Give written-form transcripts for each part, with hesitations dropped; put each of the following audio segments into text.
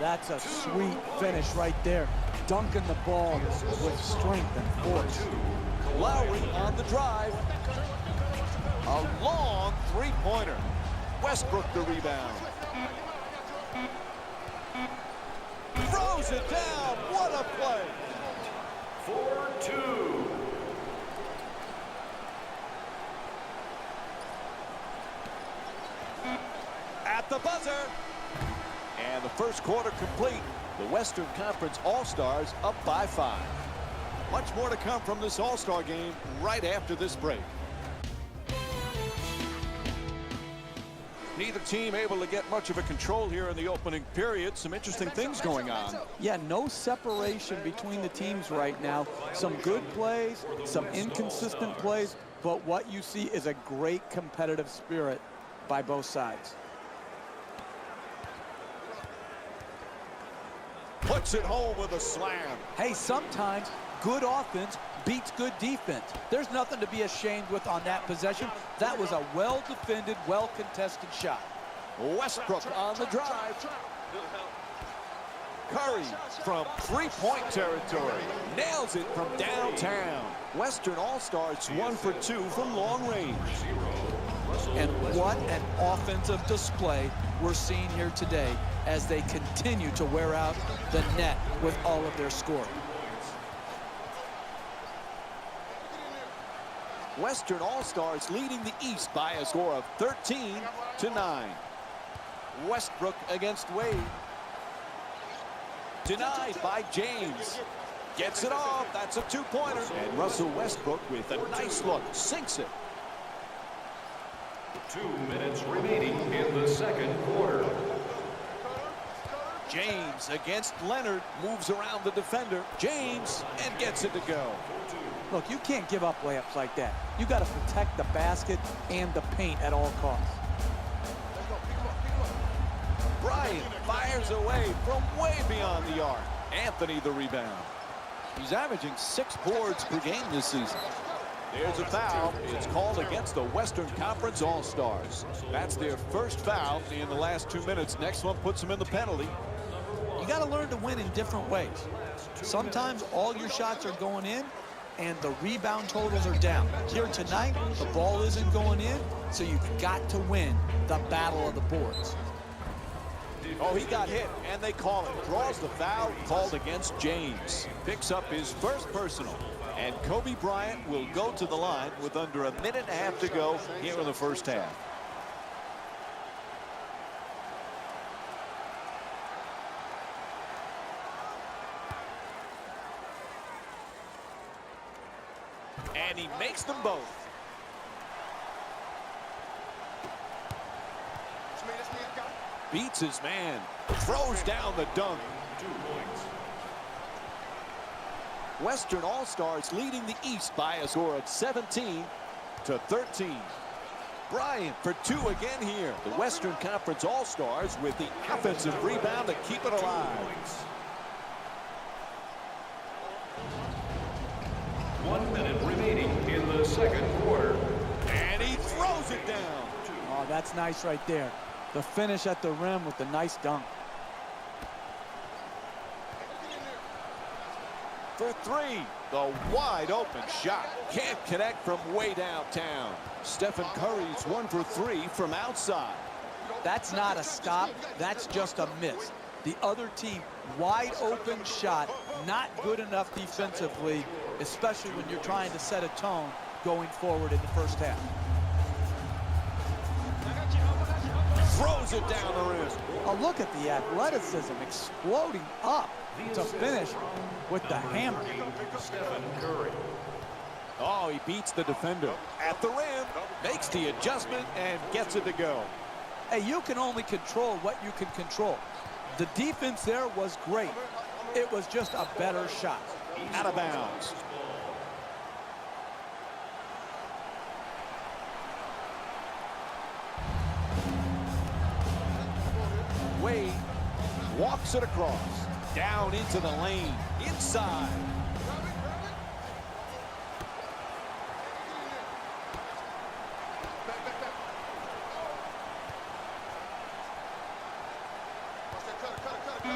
That's a sweet finish right there. Dunking the ball with strength and force. Lowry on the drive. A long three-pointer. Westbrook the rebound. Throws it down. What a play. 4-2. At the buzzer. And the first quarter complete. The Western Conference All-Stars up by 5. Much more to come from this All-Star game right after this break. Neither team able to get much of a control here in the opening period. Some interesting things going on. Yeah, no separation between the teams right now. Some good plays, some inconsistent plays, but what you see is a great competitive spirit by both sides. Puts it home with a slam. Hey, sometimes good offense beats good defense. There's nothing to be ashamed with on that possession. That was a well-defended, well-contested shot. Westbrook on the drive. Curry from three-point territory. Nails it from downtown. Western All-Stars 1 for 2 from long range. And what an offensive display we're seeing here today as they continue to wear out the net with all of their scoring. Western All-Stars leading the East by a score of 13-9. Westbrook against Wade. Denied by James. Gets it off. That's a two-pointer. And Russell Westbrook with a nice look. Sinks it. 2 minutes remaining in the second quarter. James against Leonard. Moves around the defender. James and gets it to go. Look, you can't give up layups like that. You got to protect the basket and the paint at all costs. Bryant fires away from way beyond the arc. Anthony the rebound. He's averaging 6 boards per game this season. There's a foul. It's called against the Western Conference All-Stars. That's their first foul in the last 2 minutes. Next one puts them in the penalty. You got to learn to win in different ways. Sometimes all your shots are going in and the rebound totals are down. Here tonight, the ball isn't going in, so you've got to win the battle of the boards. Oh, he got hit, and they call it. Draws the foul, called against James. Picks up his first personal. And Kobe Bryant will go to the line with under a minute and a half to go here in the first half. And he makes them both. Beats his man. Throws down the dunk. 2 points. Western All-Stars leading the East by a score of 17-13. Bryant for 2 again here. The Western Conference All-Stars with the offensive rebound to keep it alive. 1 minute remaining in the second quarter. And he throws it down. Oh, that's nice right there. The finish at the rim with the nice dunk. For 3, the wide open shot. Can't connect from way downtown. Stephen Curry's 1 for 3 from outside. That's not a stop. That's just a miss. The other team, wide open shot, not good enough defensively, especially when you're trying to set a tone going forward in the first half. Throws it down the rim. Oh, look at the athleticism exploding up to finish with the hammer. Stephen Curry. Oh, he beats the defender at the rim, makes the adjustment, and gets it to go. Hey, you can only control what you can control. The defense there was great. It was just a better shot. Out of bounds. Wade walks it across. Down into the lane. Inside.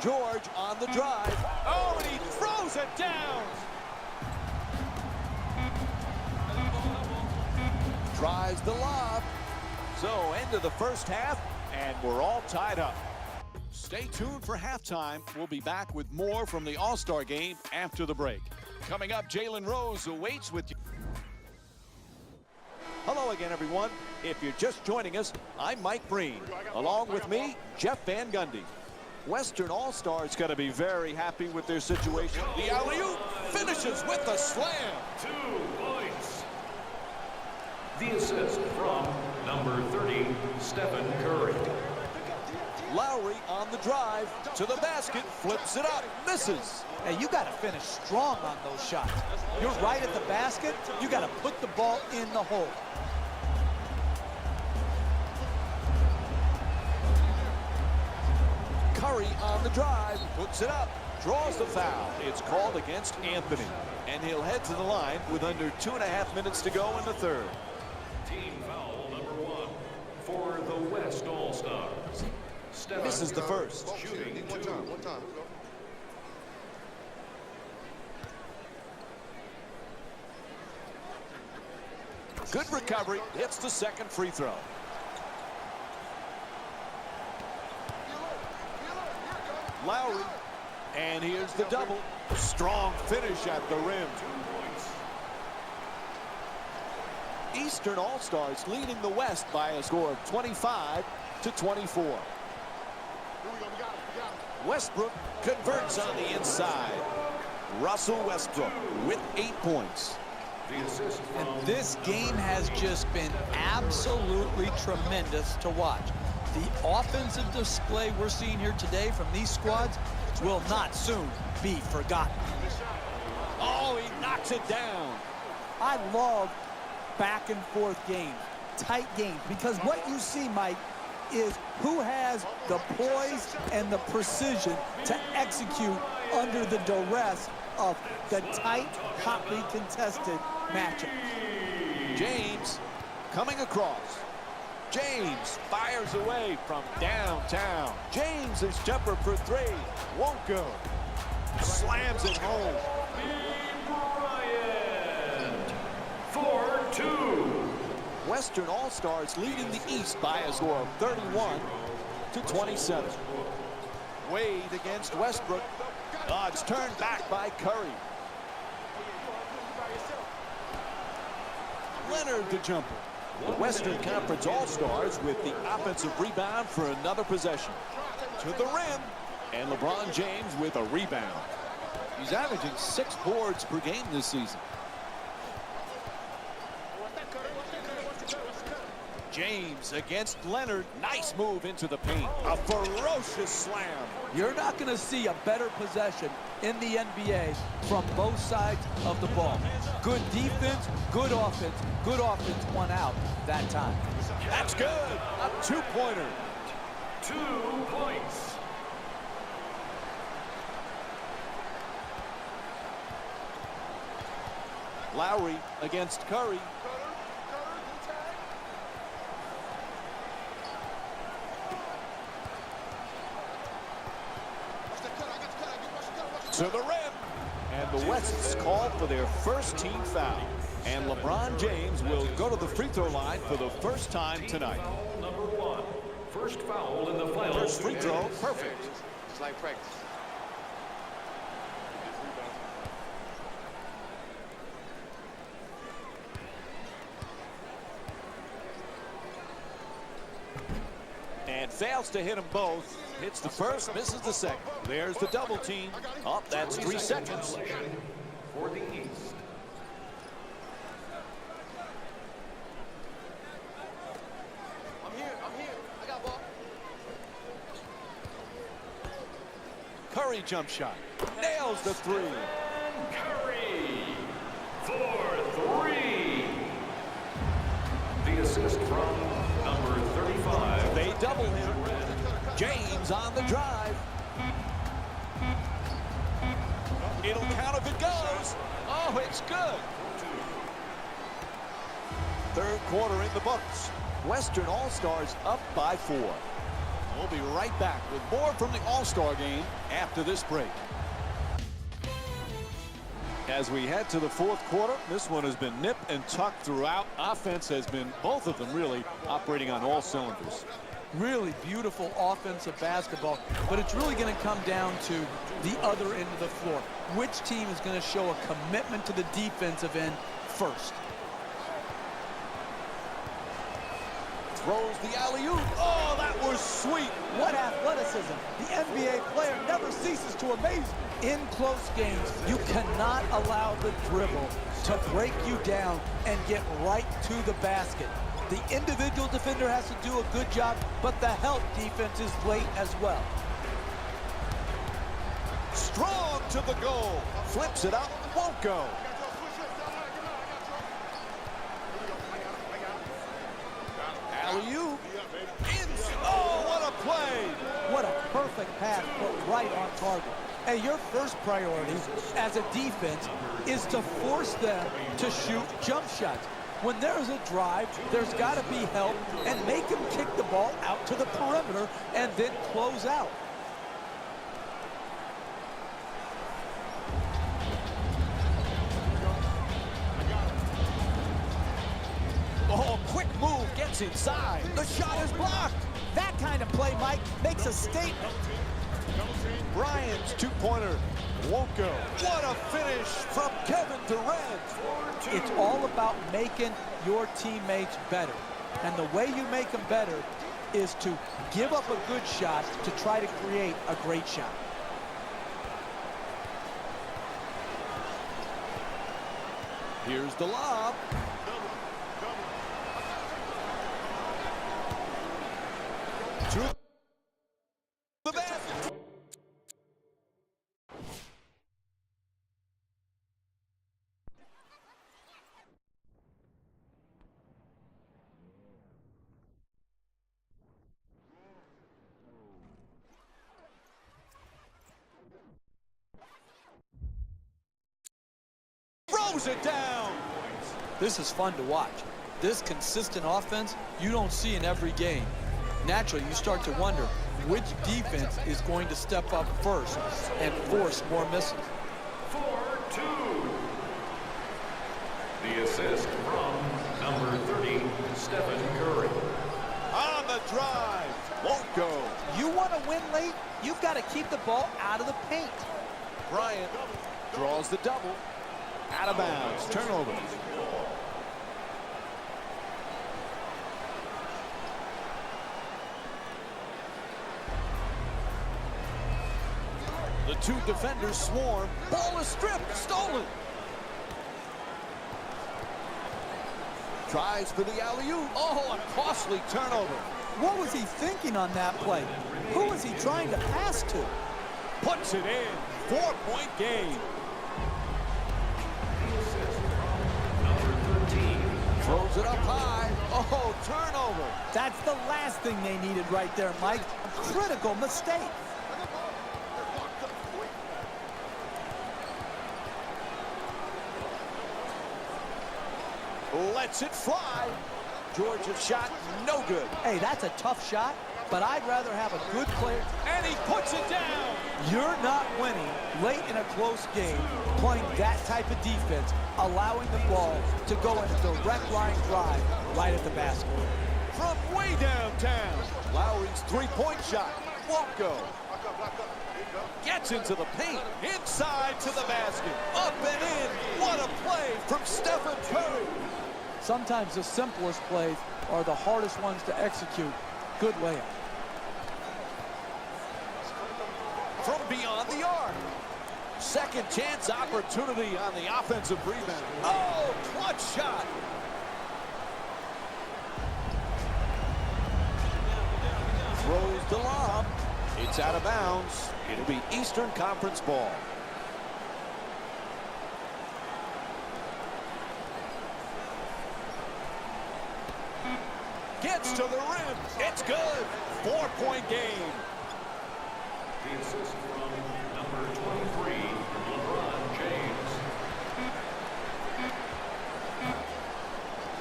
George on the drive. Oh, and he throws it down. Tries the lob. So, end of the first half, and we're all tied up. Stay tuned for halftime. We'll be back with more from the All-Star game after the break. Coming up, Jalen Rose awaits with you. Hello again, everyone. If you're just joining us, I'm Mike Breen. Along with me, Jeff Van Gundy. Western All-Star's got to be very happy with their situation. The alley-oop finishes with a slam. 2 points. The assist from number 30, Stephen Curry. Lowry on the drive to the basket, flips it up, misses. Hey, you got to finish strong on those shots. You're right at the basket. You got to put the ball in the hole. Curry on the drive, puts it up, draws the foul. It's called against Anthony, and he'll head to the line with under 2.5 minutes to go in the third. Team foul number 1 for the West All-Stars. This is the first. Shooting 2. One time. Good recovery, hits the second free throw. Lowry, and here's the double. Strong finish at the rim. 2 points. Eastern All-Stars leading the West by a score of 25-24. Westbrook converts on the inside. Russell Westbrook with 8 points. The assist from And this game has just been absolutely tremendous to watch. The offensive display we're seeing here today from these squads will not soon be forgotten. Oh, he knocks it down. I love back and forth games, tight games, because what you see, Mike, is who has the poise and the precision to execute under the duress of the tight, hotly contested matchup. James coming across. James fires away from downtown. James's jumper for 3 won't go. Slams it home. Bryant for 2. Western All-Stars leading the East by a score of 31-27. Wade against Westbrook. Odds turned back by Curry. Leonard the jumper. The Western Conference All-Stars with the offensive rebound for another possession. To the rim, and LeBron James with a rebound. He's averaging 6 boards per game this season. James against Leonard. Nice move into the paint. A ferocious slam. You're not going to see a better possession in the NBA from both sides of the ball. Good defense, good offense. Good offense won out that time. That's good. A 2-pointer. 2 points. Lowry against Curry. To the rim. And the West's called for their first team foul. And LeBron James will go to the free throw line for the first time tonight. Foul number 1. First foul in the final. First free throw, perfect. It's like practice. And fails to hit them both. Hits the first, misses the second. There's the double team. Up, that's 3 seconds. For the East. I'm here. I got ball. Curry jump shot. Nails the 3. And Curry for 3. The assist from number 35. They double him. James on the drive. It'll count if it goes. Oh, it's good. Third quarter in the books. Western All-Stars up by 4. We'll be right back with more from the All-Star game after this break. As we head to the fourth quarter, this one has been nip and tuck throughout. Offense has been, both of them really, operating on all cylinders. Really beautiful offensive basketball, but it's really going to come down to the other end of the floor. Which team is going to show a commitment to the defensive end first? Throws the alley-oop. Oh, that was sweet. What athleticism. The NBA player never ceases to amaze me. In close games, you cannot allow the dribble to break you down and get right to the basket. The individual defender has to do a good job, but the help defense is great as well. Strong to the goal. Flips it up. Won't go. Alley-oop. Oh, what a play. What a perfect pass put right on target. Hey, your first priority as a defense is to force them to shoot jump shots. When there's a drive, there's got to be help, and make them kick the ball out to the perimeter and then close out. Oh, quick move gets inside. The shot is blocked. That kind of play, Mike, makes a statement. Bryant's two-pointer won't go. What a finish from Kevin Durant. It's all about making your teammates better. And the way you make them better is to give up a good shot to try to create a great shot. Here's the lob. To the basket. Throws it down. This is fun to watch. This consistent offense you don't see in every game. Naturally, you start to wonder which defense is going to step up first and force more misses. 4-2. The assist from number 30, Stephen Curry. On the drive. Won't go. You want to win late, you've got to keep the ball out of the paint. Bryant draws the double. Out of bounds. Turnover. The two defenders swarm. Ball is stripped. Stolen. Tries for the alley-oop. Oh, a costly turnover. What was he thinking on that play? Who was he trying to pass to? Puts it in. 4-point game. Number 13. Throws it up high. Oh, turnover. That's the last thing they needed right there, Mike. A critical mistake. Lets it fly. Georgia's shot, no good. Hey, that's a tough shot, but I'd rather have a good player. And he puts it down. You're not winning late in a close game playing that type of defense, allowing the ball to go in a direct line drive right at the basket. From way downtown, Lowry's three-point shot won't go. Gets into the paint, inside to the basket, up and in. What a play from Stephen Curry. Sometimes the simplest plays are the hardest ones to execute. Good layup. From beyond the arc. Second chance opportunity on the offensive rebound. Oh, clutch shot. Throws the lob. It's out of bounds. It'll be Eastern Conference ball. Gets to the rim. It's good. 4-point game. The assist from number 23, LeBron James.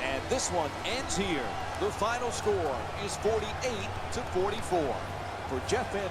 And this one ends here. The final score is 48-44. for Jeff Van